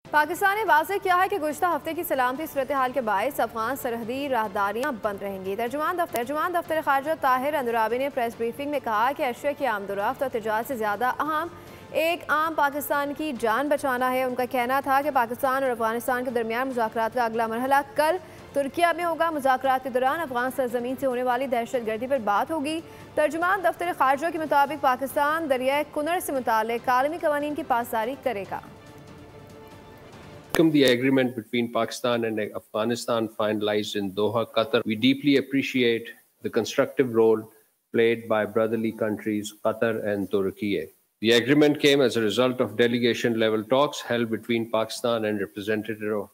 पाकिस्तान ने वाज़ेह किया है कि गुज़श्ता हफ्ते की सलामती सूरत हाल के बायस अफगान सरहदी राहदारियाँ बंद रहेंगी। तर्जुमान दफ्तर ख़ारजा ताहिर अंदुराबी ने प्रेस ब्रीफिंग में कहा कि अशिया की आमदोरफ्त और तिजारत से ज़्यादा अहम एक आम पाकिस्तान की जान बचाना है। उनका कहना था कि पाकिस्तान और अफगानिस्तान के दरमियान मुज़ाकरात का अगला मरहला कल तुर्किया में होगा। मुज़ाकरात के दौरान अफगान सरजमीन से होने वाली दहशतगर्दी पर बात होगी। तर्जुमान दफ्तर ख़ारजा के मुताबिक पाकिस्तान दरियाए कुनर से मुताल्लिक़ आलमी क़वानीन की पासदारी करेगा। The agreement between Pakistan and Afghanistan finalized in Doha, Qatar. We deeply appreciate the constructive role played by brotherly countries Qatar and Turkey. The agreement came as a result of delegation-level talks held between Pakistan and representative of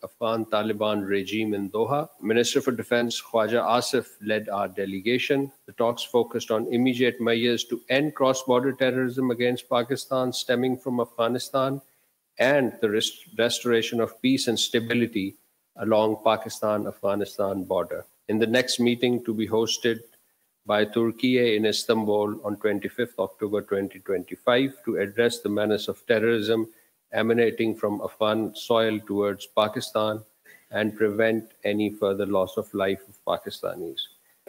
Afghan Taliban regime in Doha. Minister for Defense Khwaja Asif led our delegation. The talks focused on immediate measures to end cross-border terrorism against Pakistan stemming from Afghanistan and the restoration of peace and stability along Pakistan-Afghanistan border. In the next meeting to be hosted by Turkey in Istanbul on 25th October 2025 to address the menace of terrorism emanating from Afghan soil towards Pakistan and prevent any further loss of life of Pakistanis.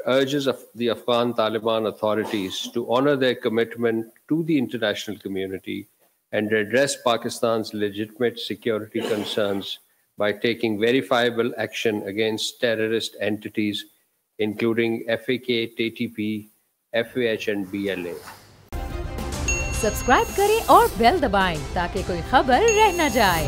Urges of the Afghan Taliban authorities to honor their commitment to the international community and address Pakistan's legitimate security concerns by taking verifiable action against terrorist entities, including FAK, TTP, FAH and BLA. Subscribe करें और bell दबाएं ताकि कोई खबर रह न जाए।